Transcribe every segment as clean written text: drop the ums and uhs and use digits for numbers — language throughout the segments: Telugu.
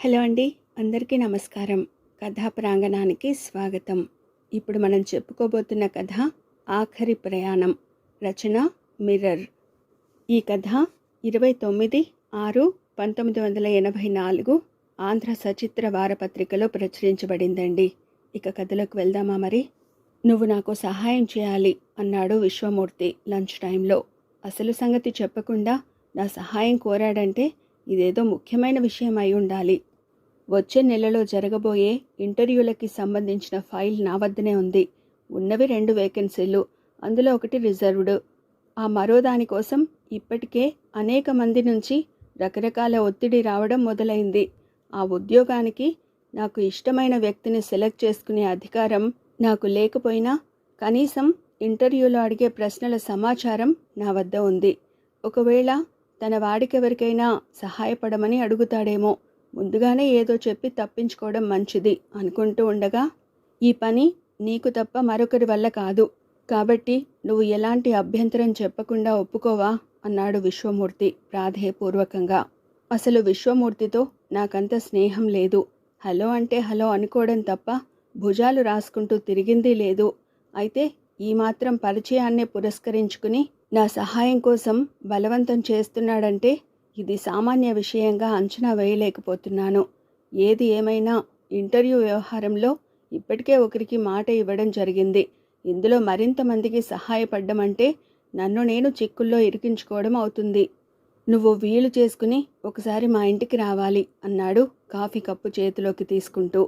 హలో అండి. అందరికీ నమస్కారం. కథా ప్రాంగణానికి స్వాగతం. ఇప్పుడు మనం చెప్పుకోబోతున్న కథ ఆఖరి ప్రయాణం. రచన మిర్రర్. ఈ కథ 29/6/1984 ఆంధ్ర సచిత్ర వారపత్రికలో ప్రచురించబడిందండి. ఇక కథలోకి వెళ్దామా మరి? నువ్వు నాకు సహాయం చేయాలి అన్నాడు విశ్వమూర్తి లంచ్ టైంలో. అసలు సంగతి చెప్పకుండా నా సహాయం కోరాడంటే ఇదేదో ముఖ్యమైన విషయం అయి ఉండాలి. వచ్చే నెలలో జరగబోయే ఇంటర్వ్యూలకి సంబంధించిన ఫైల్ నా వద్దనే ఉంది. ఉన్నవి 2 వేకెన్సీలు, అందులో ఒకటి రిజర్వ్డ్. ఆ మరో దానికోసం ఇప్పటికే అనేక మంది నుంచి రకరకాల ఒత్తిడి రావడం మొదలైంది. ఆ ఉద్యోగానికి నాకు ఇష్టమైన వ్యక్తిని సెలెక్ట్ చేసుకునే అధికారం నాకు లేకపోయినా కనీసం ఇంటర్వ్యూలో అడిగే ప్రశ్నల సమాచారం నా వద్ద ఉంది. ఒకవేళ తన వాడికెవరికైనా సహాయపడమని అడుగుతాడేమో, ముందుగానే ఏదో చెప్పి తప్పించుకోవడం మంచిది అనుకుంటూ ఉండగా, ఈ పని నీకు తప్ప మరొకరి వల్ల కాదు, కాబట్టి నువ్వు ఎలాంటి అభ్యంతరం చెప్పకుండా ఒప్పుకోవా అన్నాడు విశ్వమూర్తి ప్రాధేయపూర్వకంగా. అసలు విశ్వమూర్తితో నాకంత స్నేహం లేదు. హలో అంటే హలో అనుకోవడం తప్ప భుజాలు రాసుకుంటూ తిరిగింది లేదు. అయితే ఈ మాత్రం పరిచయాన్నే పురస్కరించుకుని నా సహాయం కోసం బలవంతం చేస్తున్నాడంటే ఇది సామాన్య విషయంగా అంచనా వేయలేకపోతున్నాను. ఏది ఏమైనా ఇంటర్వ్యూ వ్యవహారంలో ఇప్పటికే ఒకరికి మాట ఇవ్వడం జరిగింది. ఇందులో మరింత మందికి సహాయపడ్డం అంటే నన్ను నేను చిక్కుల్లో ఇరికించుకోవడం అవుతుంది. నువ్వు వీలు చేసుకుని ఒకసారి మా ఇంటికి రావాలి అన్నాడు కాఫీ కప్పు చేతిలోకి తీసుకుంటూ.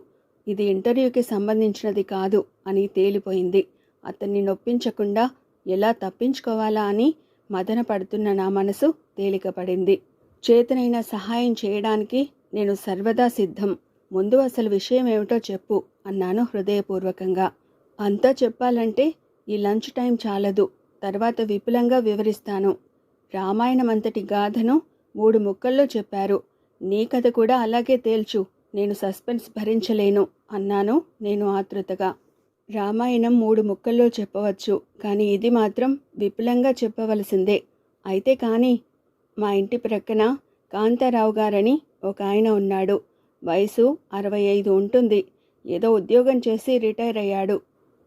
ఇది ఇంటర్వ్యూకి సంబంధించినది కాదు అని తేలిపోయింది. అతన్ని నొప్పించకుండా ఎలా తప్పించుకోవాలా అని మదన పడుతున్న నా మనసు తేలికపడింది. చేతనైన సహాయం చేయడానికి నేను సర్వదా సిద్ధం. ముందు అసలు విషయం ఏమిటో చెప్పు అన్నాను హృదయపూర్వకంగా. అంతా చెప్పాలంటే ఈ లంచ్ టైం చాలదు, తర్వాత విపులంగా వివరిస్తాను. రామాయణం అంతటి గాథను 3 ముక్కల్లో చెప్పారు. నీ కథ కూడా అలాగే తేల్చు, నేను సస్పెన్స్ భరించలేను అన్నాను నేను ఆతృతగా. రామాయణం 3 ముక్కల్లో చెప్పవచ్చు, కానీ ఇది మాత్రం విపులంగా చెప్పవలసిందే. అయితే కానీ, మా ఇంటి ప్రక్కన కాంతారావు గారని ఒక ఆయన ఉన్నాడు. వయసు 65 ఉంటుంది. ఏదో ఉద్యోగం చేసి రిటైర్ అయ్యాడు.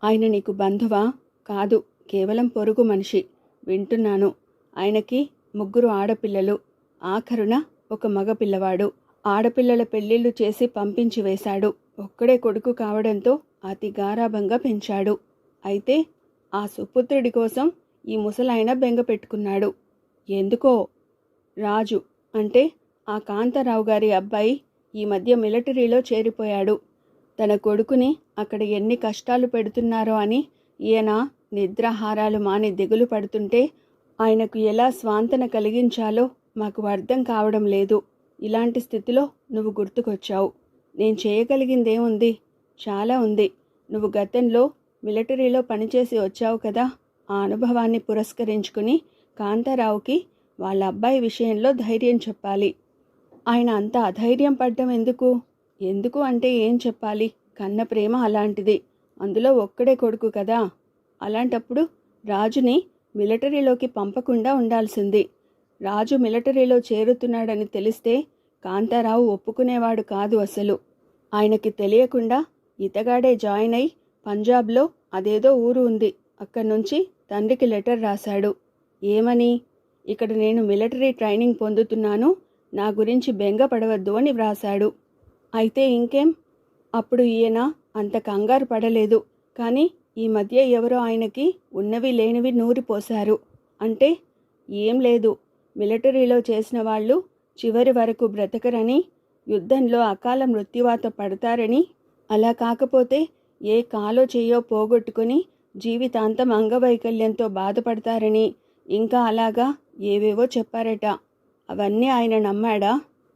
ఆయన నీకు బంధువా? కాదు, కేవలం పొరుగు మనిషి. వింటున్నాను. ఆయనకి 3 ఆడపిల్లలు, ఆఖరున ఒక మగ పిల్లవాడు. ఆడపిల్లల పెళ్లిళ్ళు చేసి పంపించి వేశాడు. ఒక్కడే కొడుకు కావడంతో అతి గారాబంగా పెంచాడు. అయితే ఆ సుపుత్రుడి కోసం ఈ ముసలాయన బెంగ పెట్టుకున్నాడు. ఎందుకో. రాజు అంటే ఆ కాంతారావు గారి అబ్బాయి ఈ మధ్య మిలిటరీలో చేరిపోయాడు. తన కొడుకుని అక్కడ ఎన్ని కష్టాలు పెడుతున్నారో అని ఈయన నిద్రాహారాలు మాని దిగులు పడుతుంటే ఆయనకు ఎలా స్వాంతన కలిగించాలో మాకు అర్థం కావడం లేదు. ఇలాంటి స్థితిలో నువ్వు గుర్తుకొచ్చావు. నేను చేయగలిగిందేముంది? చాలా ఉంది. నువ్వు గతంలో మిలిటరీలో పనిచేసి వచ్చావు కదా, ఆ అనుభవాన్ని పురస్కరించుకుని కాంతారావుకి వాళ్ళ అబ్బాయి విషయంలో ధైర్యం చెప్పాలి. ఆయన అంత అధైర్యం పడ్డం ఎందుకు? ఎందుకు అంటే ఏం చెప్పాలి? కన్న ప్రేమ అలాంటిది. అందులో ఒక్కడే కొడుకు కదా. అలాంటప్పుడు రాజుని మిలిటరీలోకి పంపకుండా ఉండాల్సింది. రాజు మిలిటరీలో చేరుతున్నాడని తెలిస్తే కాంతారావు ఒప్పుకునేవాడు కాదు అసలు. ఆయనకి తెలియకుండా ఇతగాడే జాయిన్ అయి పంజాబ్లో అదేదో ఊరు ఉంది, అక్కడి నుంచి తండ్రికి లెటర్ రాశాడు. ఏమని? ఇక్కడ నేను మిలిటరీ ట్రైనింగ్ పొందుతున్నాను, నా గురించి బెంగ పడవద్దు అని వ్రాశాడు. అయితే ఇంకేం? అప్పుడు ఈయన అంత కంగారు పడలేదు. కానీ ఈ మధ్య ఎవరో ఆయనకి ఉన్నవి లేనివి నూరిపోశారు. అంటే ఏం లేదు, మిలిటరీలో చేసిన వాళ్ళు చివరి వరకు బ్రతకరని, యుద్ధంలో అకాల మృత్యువాత పడతారని, అలా కాకపోతే ఏ కాలో చెయ్యో పోగొట్టుకుని జీవితాంతం అంగవైకల్యంతో బాధపడతారని, ఇంకా అలాగా ఏవేవో చెప్పారట. అవన్నీ ఆయన నమ్మాడా?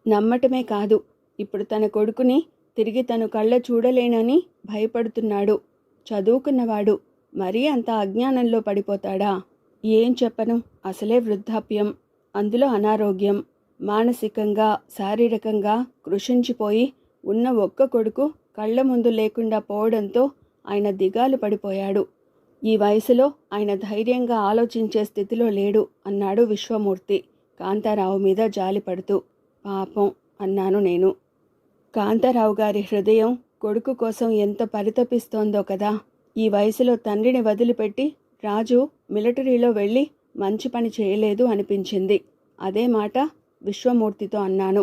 నమ్మటమే కాదు, ఇప్పుడు తన కొడుకుని తిరిగి తను కళ్ళ చూడలేనని భయపడుతున్నాడు. చదువుకున్నవాడు మరీ అంత అజ్ఞానంలో పడిపోతాడా? ఏం చెప్పను, అసలే వృద్ధాప్యం, అందులో అనారోగ్యం, మానసికంగా శారీరకంగా కృషించిపోయి ఉన్న ఒక్క కొడుకు కళ్ళ ముందు లేకుండా పోవడంతో ఆయన దిగాలు పడిపోయాడు. ఈ వయసులో ఆయన ధైర్యంగా ఆలోచించే స్థితిలో లేడు అన్నాడు విశ్వమూర్తి కాంతారావు మీద జాలిపడుతూ. పాపం అన్నాను నేను. కాంతారావు గారి హృదయం కొడుకు కోసం ఎంత పరితపిస్తోందో కదా. ఈ వయసులో తండ్రిని వదిలిపెట్టి రాజు మిలిటరీలో వెళ్ళి మంచి పని చేయలేదు అనిపించింది. అదే మాట విశ్వమూర్తితో అన్నాను.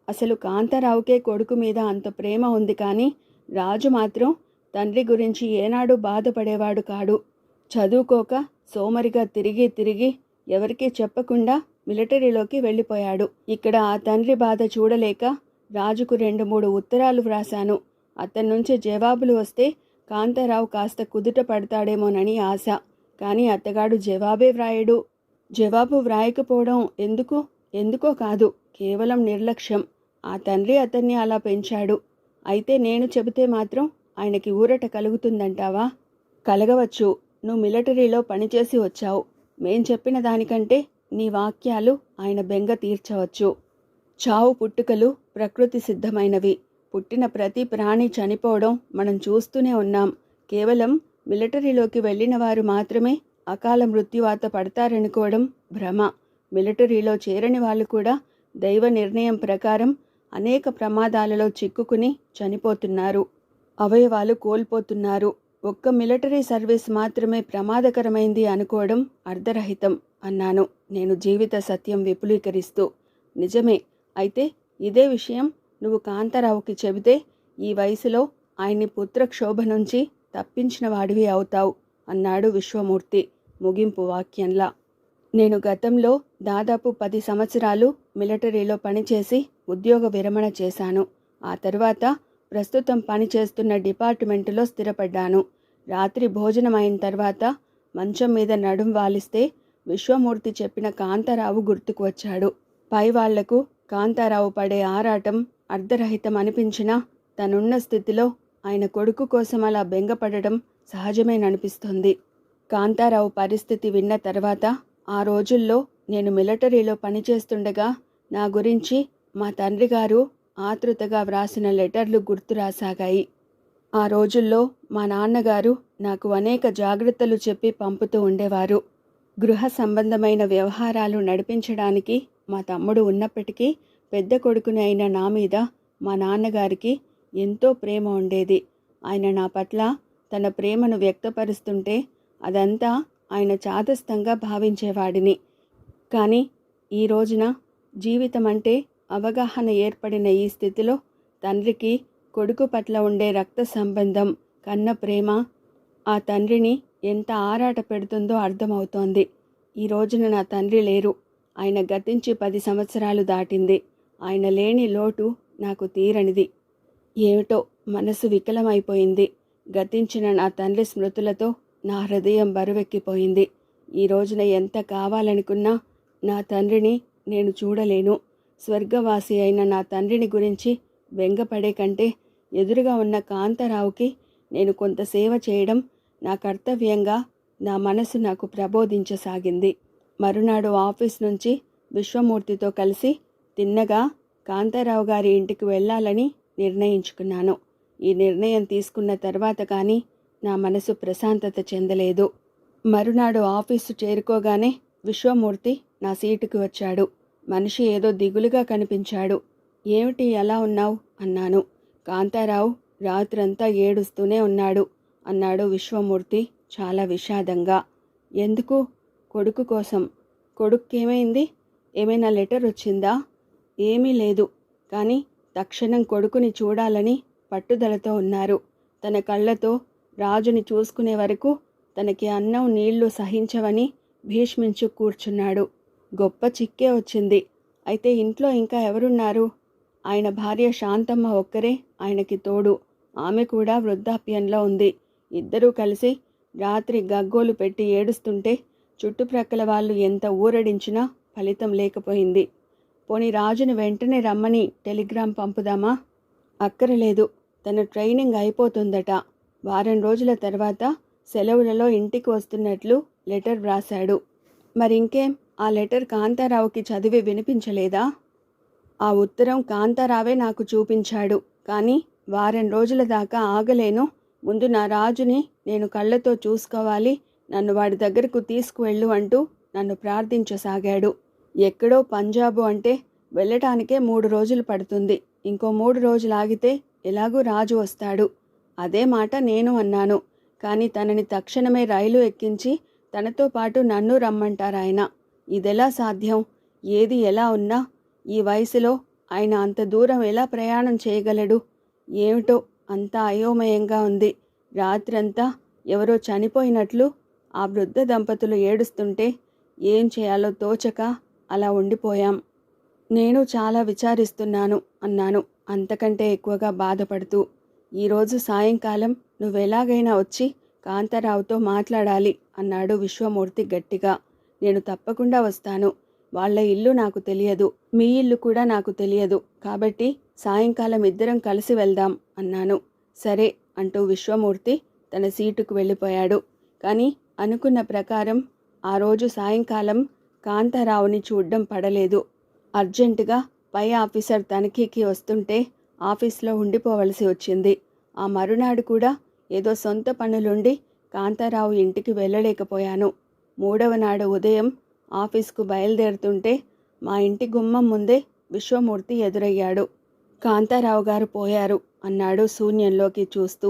అసలు కాంతారావుకే కొడుకు మీద అంత ప్రేమ ఉంది, కానీ రాజు మాత్రం తండ్రి గురించి ఏనాడూ బాధపడేవాడు కాడు. చదువుకోక సోమరిగా తిరిగి తిరిగి ఎవరికీ చెప్పకుండా మిలిటరీలోకి వెళ్ళిపోయాడు. ఇక్కడ ఆ తండ్రి బాధ చూడలేక రాజుకు 2-3 ఉత్తరాలు వ్రాశాను. అతని నుంచి జవాబులు వస్తే కాంతారావు కాస్త కుదుట పడతాడేమోనని ఆశ. కానీ అత్తగాడు జవాబే వ్రాయడు. జవాబు వ్రాయకపోవడం ఎందుకో కాదు, కేవలం నిర్లక్ష్యం. ఆ తండ్రి అతన్ని అలా పెంచాడు. అయితే నేను చెబితే మాత్రం ఆయనకి ఊరట కలుగుతుందంటావా? కలగవచ్చు. నువ్వు మిలిటరీలో పనిచేసి వచ్చావు. మేం చెప్పిన దానికంటే నీ వాక్యాలు ఆయన బెంగ తీర్చవచ్చు. చావు పుట్టుకలు ప్రకృతి సిద్ధమైనవి. పుట్టిన ప్రతి ప్రాణి చనిపోవడం మనం చూస్తూనే ఉన్నాం. కేవలం మిలిటరీలోకి వెళ్ళిన వారు మాత్రమే అకాల మృత్యువాత పడతారనుకోవడం భ్రమ. మిలిటరీలో చేరని వాళ్ళు కూడా దైవ నిర్ణయం ప్రకారం అనేక ప్రమాదాలలో చిక్కుకుని చనిపోతున్నారు, అవయవాలు కోల్పోతున్నారు. ఒక్క మిలిటరీ సర్వీస్ మాత్రమే ప్రమాదకరమైంది అనుకోవడం అర్ధరహితం అన్నాను నేను జీవిత సత్యం విపులీకరిస్తూ. నిజమే. అయితే ఇదే విషయం నువ్వు కాంతారావుకి చెబితే ఈ వయసులో ఆయన్ని పుత్రక్షోభ నుంచి తప్పించిన వాడివి అవుతావు అన్నాడు విశ్వమూర్తి ముగింపు వాక్యంలా. నేను గతంలో దాదాపు 10 సంవత్సరాలు మిలిటరీలో పనిచేసి ఉద్యోగ విరమణ చేశాను. ఆ తర్వాత ప్రస్తుతం పనిచేస్తున్న డిపార్ట్మెంటులో స్థిరపడ్డాను. రాత్రి భోజనం అయిన తర్వాత మంచం మీద నడుం వాలిస్తే విశ్వమూర్తి చెప్పిన కాంతారావు గుర్తుకు వచ్చాడు. పై వాళ్లకు కాంతారావు పడే ఆరాటం అర్ధరహితం అనిపించినా తనున్న స్థితిలో ఆయన కొడుకు కోసం అలా బెంగపడడం సహజమేననిపిస్తుంది. కాంతారావు పరిస్థితి విన్న తర్వాత ఆ రోజుల్లో నేను మిలిటరీలో పనిచేస్తుండగా నా గురించి మా తండ్రి గారు ఆతృతగా వ్రాసిన లెటర్లు గుర్తు రాసాగాయి. ఆ రోజుల్లో మా నాన్నగారు నాకు అనేక జాగ్రత్తలు చెప్పి పంపుతూ ఉండేవారు. గృహ సంబంధమైన వ్యవహారాలు నడిపించడానికి మా తమ్ముడు ఉన్నప్పటికీ పెద్ద కొడుకుని అయిన నా మీద మా నాన్నగారికి ఎంతో ప్రేమ ఉండేది. ఆయన నా పట్ల తన ప్రేమను వ్యక్తపరుస్తుంటే అదంతా ఆయన చాదస్తంగా భావించేవాడిని. కానీ ఈ రోజున జీవితం అంటే అవగాహన ఏర్పడిన ఈ స్థితిలో తండ్రికి కొడుకు పట్ల ఉండే రక్త సంబంధం, కన్న ప్రేమ ఆ తండ్రిని ఎంత ఆరాట పెడుతుందో అర్థమవుతోంది. ఈ రోజున నా తండ్రి లేరు. ఆయన గతించి 10 సంవత్సరాలు దాటింది. ఆయన లేని లోటు నాకు తీరనిది. ఏమిటో మనసు వికలమైపోయింది. గతించిన నా తండ్రి స్మృతులతో నా హృదయం బరువెక్కిపోయింది. ఈ రోజున ఎంత కావాలనుకున్నా నా తండ్రిని నేను చూడలేను. స్వర్గవాసి అయిన నా తండ్రిని గురించి బెంగపడే కంటే ఎదురుగా ఉన్న కాంతారావుకి నేను కొంత సేవ చేయడం నా కర్తవ్యంగా నా మనసు నాకు ప్రబోధించసాగింది. మరునాడు ఆఫీస్ నుంచి విశ్వమూర్తితో కలిసి తిన్నగా కాంతారావు గారి ఇంటికి వెళ్ళాలని నిర్ణయించుకున్నాను. ఈ నిర్ణయం తీసుకున్న తర్వాత కానీ నా మనసు ప్రశాంతత చెందలేదు. మరునాడు ఆఫీసు చేరుకోగానే విశ్వమూర్తి నా సీటుకు వచ్చాడు. మనిషి ఏదో దిగులుగా కనిపించాడు. ఏమిటి ఎలా ఉన్నావు అన్నాను. కాంతారావు రాత్రంతా ఏడుస్తూనే ఉన్నాడు అన్నాడు విశ్వమూర్తి చాలా విషాదంగా. ఎందుకు? కొడుకు కోసం. కొడుక్కేమైంది? ఏమైనా లెటర్ వచ్చిందా? ఏమీ లేదు, కానీ తక్షణం కొడుకుని చూడాలని పట్టుదలతో ఉన్నారు. తన కళ్ళతో రాజుని చూసుకునే వరకు తనకి అన్నం నీళ్లు సహించవని భీష్మించు కూర్చున్నాడు. గొప్ప చిక్కే వచ్చింది. అయితే ఇంట్లో ఇంకా ఎవరున్నారు? ఆయన భార్య శాంతమ్మ ఒక్కరే ఆయనకి తోడు. ఆమె కూడా వృద్ధాప్యంలో ఉంది. ఇద్దరూ కలిసి రాత్రి గగ్గోలు పెట్టి ఏడుస్తుంటే చుట్టుప్రక్కల వాళ్ళు ఎంత ఊరడించినా ఫలితం లేకపోయింది. పోనీ రాజుని వెంటనే రమ్మని టెలిగ్రామ్ పంపుదామా? అక్కరలేదు, తన ట్రైనింగ్ అయిపోతుందట. వారం రోజుల తర్వాత సెలవులలో ఇంటికి వస్తున్నట్లు లెటర్ వ్రాశాడు. మరింకేం? ఆ లెటర్ కాంతారావుకి చదివి వినిపించలేదా? ఆ ఉత్తరం కాంతారావే నాకు చూపించాడు. కానీ వారం రోజుల దాకా ఆగలేను. ముందు నా రాజుని నేను కళ్ళతో చూసుకోవాలి. నన్ను వాడి దగ్గరకు తీసుకువెళ్ళు అంటూ నన్ను ప్రార్థించసాగాడు. ఎక్కడో పంజాబు అంటే వెళ్ళటానికే 3 రోజులు పడుతుంది. ఇంకో 3 రోజులు ఆగితే ఎలాగూ రాజు వస్తాడు. అదే మాట నేను అన్నాను. కానీ తనని తక్షణమే రైలు ఎక్కించి తనతో పాటు నన్ను రమ్మంటారాయన. ఇదెలా సాధ్యం? ఏది ఎలా ఉన్నా ఈ వయసులో ఆయన అంత దూరం ఎలా ప్రయాణం చేయగలడు? ఏమిటో అంతా అయోమయంగా ఉంది. రాత్రంతా ఎవరో చనిపోయినట్లు ఆ వృద్ధ దంపతులు ఏడుస్తుంటే ఏం చేయాలో తోచక అలా ఉండిపోయాం. నేను చాలా విచారిస్తున్నాను అన్నాను, అంతకంటే ఎక్కువగా బాధపడుతూ. ఈరోజు సాయంకాలం నువ్వెలాగైనా వచ్చి కాంతారావుతో మాట్లాడాలి అన్నాడు విశ్వమూర్తి గట్టిగా. నేను తప్పకుండా వస్తాను. వాళ్ళ ఇల్లు నాకు తెలియదు, మీ ఇల్లు కూడా నాకు తెలియదు. కాబట్టి సాయంకాలం ఇద్దరం కలిసి వెళ్దాం అన్నాను. సరే అంటూ విశ్వమూర్తి తన సీటుకు వెళ్ళిపోయాడు. కానీ అనుకున్న ప్రకారం ఆ రోజు సాయంకాలం కాంతారావుని చూడ్డం పడలేదు. అర్జెంటుగా పై ఆఫీసర్ తనిఖీకి వస్తుంటే ఆఫీస్లో ఉండిపోవలసి వచ్చింది. ఆ మరునాడు కూడా ఏదో సొంత పనులుండి కాంతారావు ఇంటికి వెళ్ళలేకపోయాను. 3వ నాడు ఉదయం ఆఫీస్కు బయలుదేరుతుంటే మా ఇంటి గుమ్మం ముందే విశ్వమూర్తి ఎదురయ్యాడు. కాంతారావు గారు పోయారు అన్నాడు శూన్యంలోకి చూస్తూ.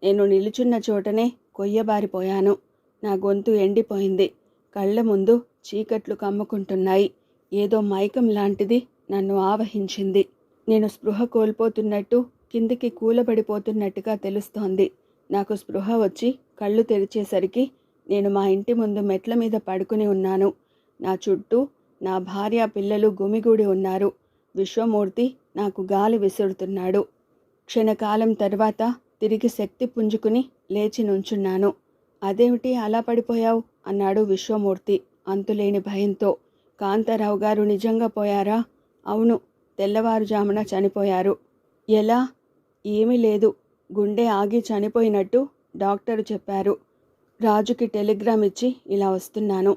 నేను నిలుచున్న చోటనే కొయ్యబారిపోయాను. నా గొంతు ఎండిపోయింది. కళ్ళ ముందు చీకట్లు కమ్ముకుంటున్నాయి. ఏదో మైకం లాంటిది నన్ను ఆవహించింది. నేను స్పృహ కోల్పోతున్నట్టు, కిందికి కూలబడిపోతున్నట్టుగా తెలుస్తోంది. నాకు స్పృహ వచ్చి కళ్ళు తెరిచేసరికి నేను మా ఇంటి ముందు మెట్ల మీద పడుకుని ఉన్నాను. నా చుట్టూ నా భార్య పిల్లలు గుమిగూడి ఉన్నారు. విశ్వమూర్తి నాకు గాలి విసురుతున్నాడు. క్షణకాలం తర్వాత తిరిగి శక్తి పుంజుకుని లేచి నుంచున్నాను. అదేమిటి అలా పడిపోయావు అన్నాడు విశ్వమూర్తి అంతులేని భయంతో. కాంతారావు గారు నిజంగా పోయారా? అవును, తెల్లవారుజామున చనిపోయారు. ఎలా? ఏమీ లేదు, గుండె ఆగి చనిపోయినట్టు డాక్టరు చెప్పారు. రాజుకి టెలిగ్రామ్ ఇచ్చి ఇలా వస్తున్నాను.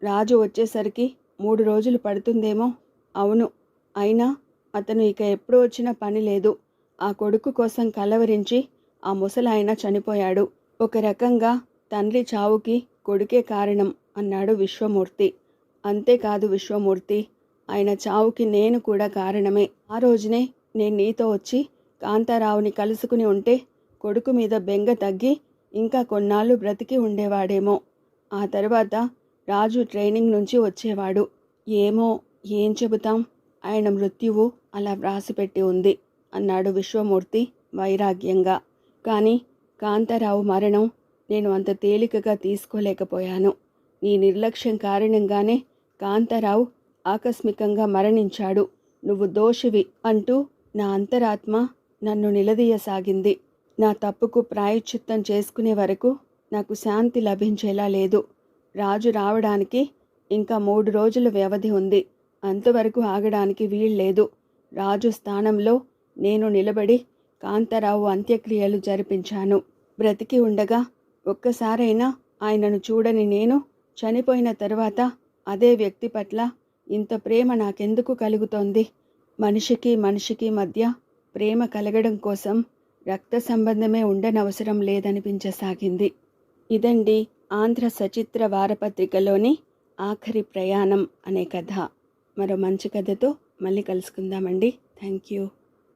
రాజు వచ్చేసరికి 3 రోజులు పడుతుందేమో. అవును, అయినా అతను ఇక ఎప్పుడు వచ్చినా పని లేదు. ఆ కొడుకు కోసం కలవరించి ఆ ముసలాయన చనిపోయాడు. ఒక రకంగా తండ్రి చావుకి కొడుకే కారణం అన్నాడు విశ్వమూర్తి. అంతేకాదు విశ్వమూర్తి, ఆయన చావుకి నేను కూడా కారణమే. ఆ రోజునే నేను నీతో వచ్చి కాంతారావుని కలుసుకుని ఉంటే కొడుకు మీద బెంగ తగ్గి ఇంకా కొన్నాళ్ళు బ్రతికి ఉండేవాడేమో. ఆ తర్వాత రాజు ట్రైనింగ్ నుంచి వచ్చేవాడు. ఏమో, ఏం చెబుతాం, ఆయన మృత్యువు అలా వ్రాసిపెట్టి ఉంది అన్నాడు విశ్వమూర్తి వైరాగ్యంగా. కానీ కాంతారావు మరణం నేను అంత తేలికగా తీసుకోలేకపోయాను. నీ నిర్లక్ష్యం కారణంగానే కాంతారావు ఆకస్మికంగా మరణించాడు. నువ్వు దోషివి అంటూ నా అంతరాత్మ నన్ను నిలదీయసాగింది. నా తప్పుకు ప్రాయశ్చిత్తం చేసుకునే వరకు నాకు శాంతి లభించేలా లేదు. రాజు రావడానికి ఇంకా 3 రోజుల వ్యవధి ఉంది. అంతవరకు ఆగడానికి వీల్లేదు. రాజు స్థానంలో నేను నిలబడి కాంతారావు అంత్యక్రియలు జరిపించాను. బ్రతికి ఉండగా ఒక్కసారైనా ఆయనను చూడని నేను చనిపోయిన తర్వాత అదే వ్యక్తి పట్ల ఇంత ప్రేమ నాకెందుకు కలుగుతోంది? మనిషికి మనిషికి మధ్య ప్రేమ కలగడం కోసం రక్త సంబంధమే ఉండనవసరం లేదనిపించసాగింది. ఇదండి ఆంధ్ర సచిత్ర వారపత్రికలోని ఆఖరి ప్రయాణం అనే కథ. మరో మంచి కథతో మళ్ళీ కలుసుకుందామండి. Thank you.